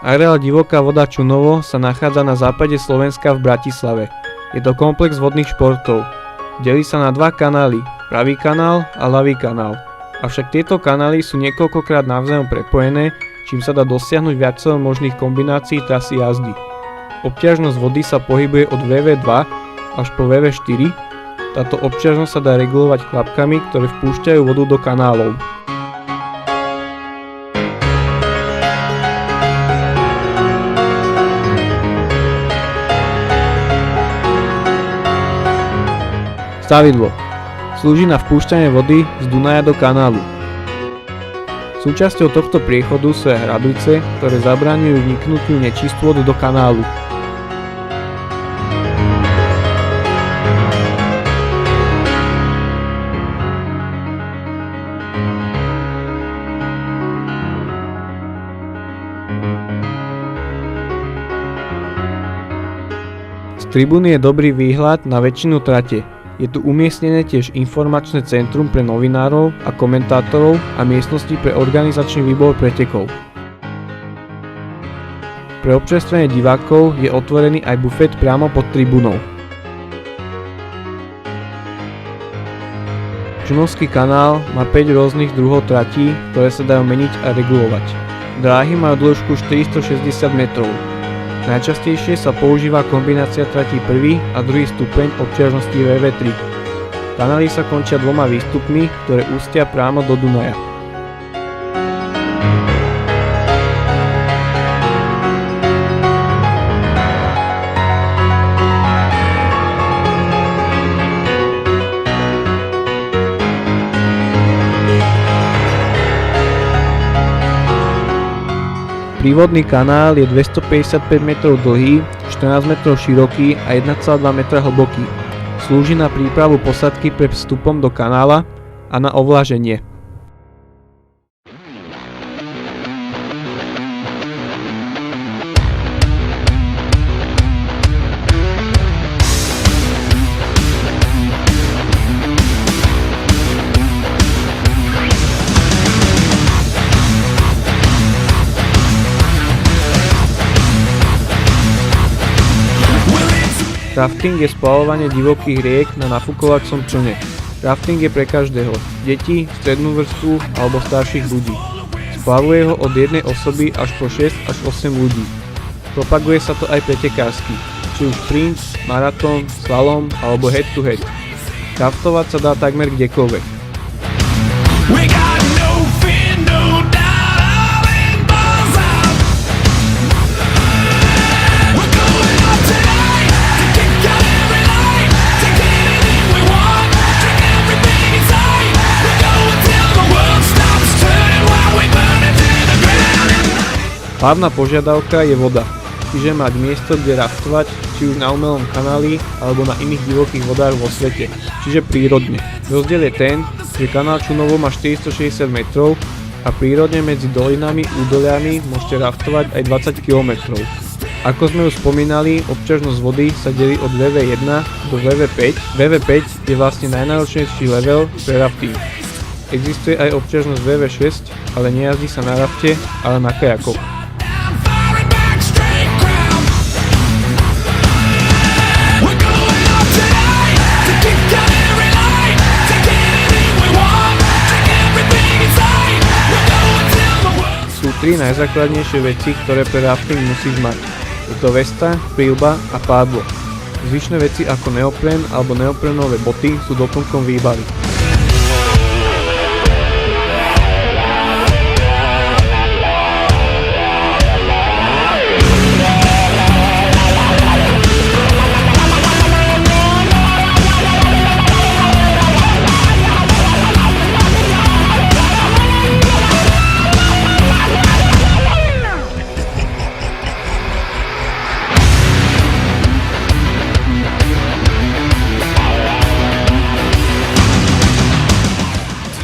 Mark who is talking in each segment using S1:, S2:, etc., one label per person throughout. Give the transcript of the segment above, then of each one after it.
S1: Areál Divoká voda Čunovo sa nachádza na západe Slovenska v Bratislave. Je to komplex vodných športov. Delí sa na dva kanály, pravý kanál a ľavý kanál. Avšak tieto kanály sú niekoľkokrát navzájom prepojené, čím sa dá dosiahnuť viacero možných kombinácií trasy jazdy. Obťažnosť vody sa pohybuje od VV2 až po VV4. Táto obťažnosť sa dá regulovať klapkami, ktoré vpúšťajú vodu do kanálov. Stavidlo. Slúži na vpúšťanie vody z Dunaja do kanálu. Súčasťou tohto priechodu sú aj hrablice, ktoré zabraňujú vniknutiu nečistôt do kanálu. Z tribúny je dobrý výhľad na väčšinu trate. Je tu umiestnené tiež informačné centrum pre novinárov a komentátorov a miestnosti pre organizačný výbor pretekov. Pre občerstvenie divákov je otvorený aj bufet priamo pod tribúnou. Čunovský kanál má 5 rôznych druhov tratí, ktoré sa dajú meniť a regulovať. Dráhy majú dĺžku 460 metrov. Najčastejšie sa používa kombinácia tratí 1. a 2. stupeň obťažnosti VV3. Kanály sa končia 2 výstupmi, ktoré ústia priamo do Dunaja. Prívodný kanál je 255 metrov dlhý, 14 metrov široký a 1,2 metra hlboký. Slúži na prípravu posadky pred vstupom do kanála a na ovlaženie. Rafting je spaľovanie divokých riek na nafúkovacom člne. Rafting je pre každého, deti, strednú vrstvu alebo starších ľudí. Splavuje ho od jednej osoby až po 6 až 8 ľudí. Propaguje sa to aj pretekársky, či už sprint, maratón, slalom alebo head to head. Raftovať sa dá takmer kdekoľvek. Hlavná požiadavka je voda, čiže mať miesto, kde raftovať, či už na umelom kanáli alebo na iných divokých vodách vo svete, čiže prírodne. Rozdiel je ten, že kanál Čunovo má 460 metrov a prírodne medzi dolinami, údoliami môžete raftovať aj 20 km. Ako sme už spomínali, obťažnosť vody sa delí od VV1 do VV5. VV5 je vlastne najnáročnejší level pre rafting. Existuje aj obťažnosť VV6, ale nejazdí sa na rafte, ale na kajakoch. Sú 3 najzákladnejšie veci, ktoré pre rafting musíš mať. Je to vesta, príľba a pádlo. Zvyšné veci ako neopren alebo neoprenové boty sú doplnkom výbavy.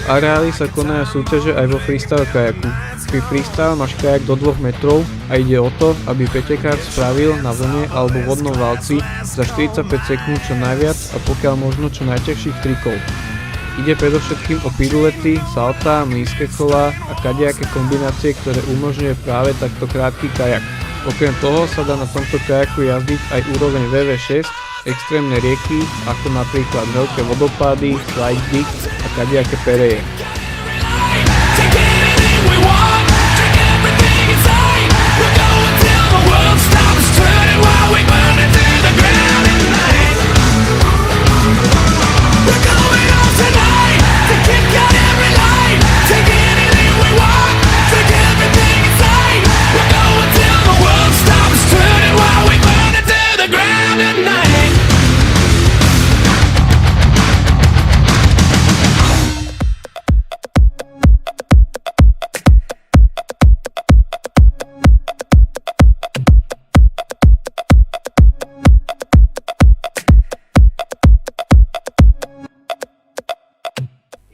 S1: V areáli sa konajú súťaže aj vo freestyle kajaku. Pri freestyle máš kajak do 2 metrov a ide o to, aby pretekár spravil na vlne alebo vodnom valci za 45 sekúnd čo najviac a pokiaľ možno čo najťažších trikov. Ide predovšetkým o pirulety, saltá, mlynské kola a kadejaké kombinácie, ktoré umožňuje práve takto krátky kajak. Okrem toho sa dá na tomto kajaku jazdiť aj úroveň VV6, extrémne rieky, ako napríklad veľké vodopády, slajdy a kadejaké pereje.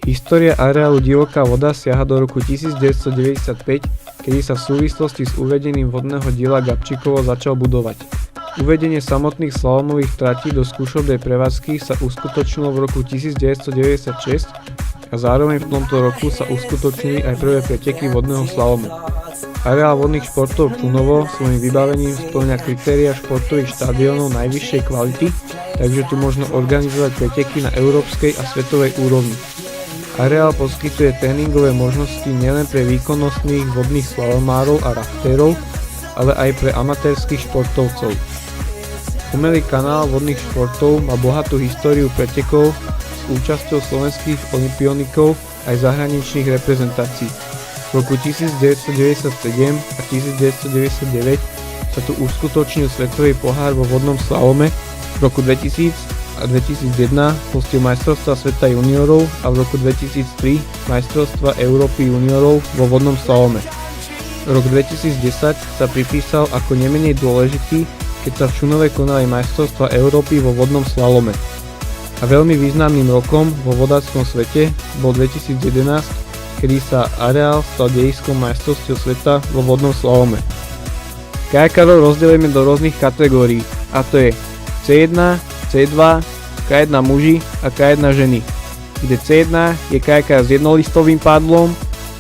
S1: História areálu Divoká voda siaha do roku 1995, kedy sa v súvislosti s uvedením vodného diela Gabčíkovo začal budovať. Uvedenie samotných slalomových tratí do skúšobnej prevádzky sa uskutočnilo v roku 1996 a zároveň v tomto roku sa uskutočnili aj prvé preteky vodného slalomu. Areál vodných športov Čunovo svojím vybavením spĺňa kritéria športových štadiónov najvyššej kvality, takže tu možno organizovať preteky na európskej a svetovej úrovni. Areál poskytuje tréningové možnosti nielen pre výkonnostných vodných slalomárov a raftérov, ale aj pre amatérskych športovcov. Umelý kanál vodných športov má bohatú históriu pretekov s účasťou slovenských olympionikov aj zahraničných reprezentácií. V roku 1997 a 1999 sa tu uskutočnil svetový pohár vo vodnom slalome, v roku 2000 a 2001 hostil majstrovstva sveta juniorov a v roku 2003 majstrovstva Európy juniorov vo vodnom slalome. Rok 2010 sa pripísal ako nemenej dôležitý, keď sa v Čunove konali majstrovstva Európy vo vodnom slalome. A veľmi významným rokom vo vodáckom svete bol 2011, kedy sa areál stal dejiskom majstrovstiev sveta vo vodnom slalome. Kajakárov rozdelíme do rôznych kategórií, a to je C1, C2, K1 muži a K1 ženy, kde C1 je kajakár s jednolistovým pádlom,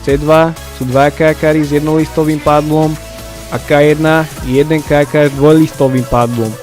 S1: C2 sú dva kajakári s jednolistovým pádlom a K1 je jeden kajakár s dvojlistovým pádlom.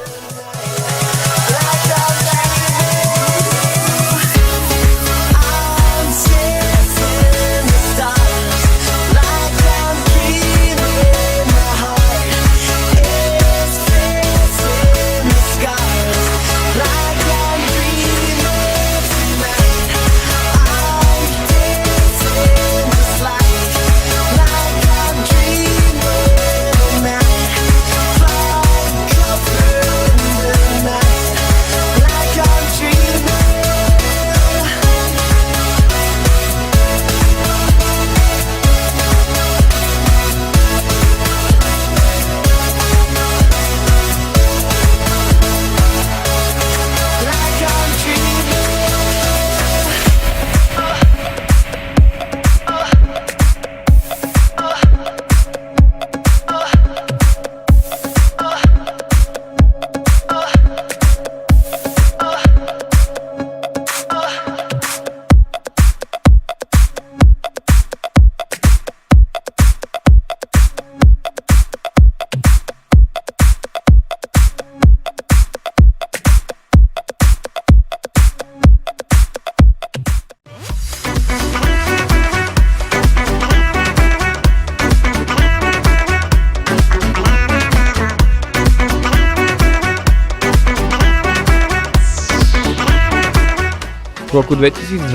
S1: V roku 2012,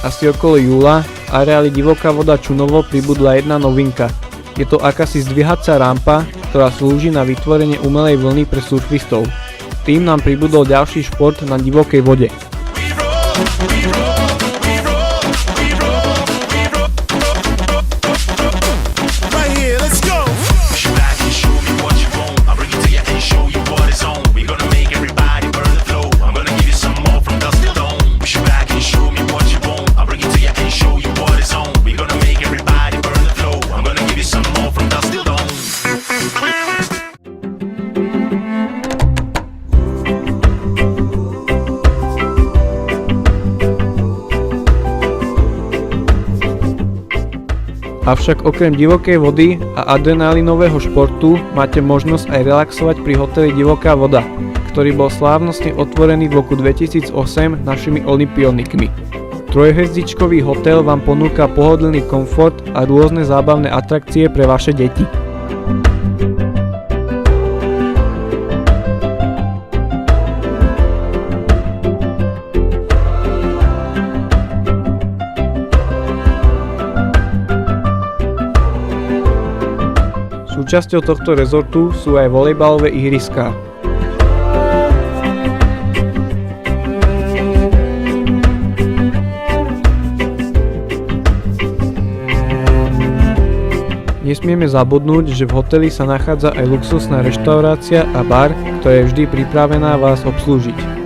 S1: asi okolo júla, v areáli Divoká voda Čunovo pribudla jedna novinka. Je to akási zdvíhacia rampa, ktorá slúži na vytvorenie umelej vlny pre surfistov. Tým nám pribudol ďalší šport na divokej vode. Avšak okrem divokej vody a adrenalinového športu máte možnosť aj relaxovať pri hoteli Divoká voda, ktorý bol slávnostne otvorený v roku 2008 našimi olympionikmi. Trojhviezdičkový hotel vám ponúka pohodlný komfort a rôzne zábavné atrakcie pre vaše deti. Súčasťou tohto rezortu sú aj volejbalové ihriská. Nesmieme zabudnúť, že v hoteli sa nachádza aj luxusná reštaurácia a bar, ktorá je vždy pripravená vás obslúžiť.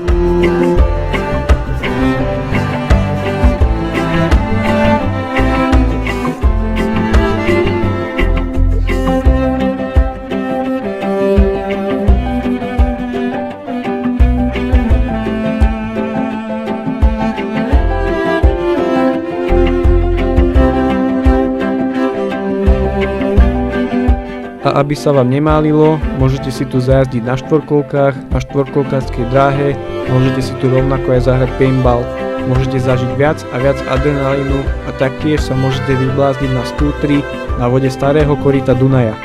S1: A aby sa vám nemálilo, môžete si tu zajazdiť na štvorkolkách, na štvorkolkárskej dráhe, môžete si tu rovnako aj zahrať paintball, môžete zažiť viac a viac adrenalínu a taktiež sa môžete vyblázniť na skútri na vode starého koryta Dunaja.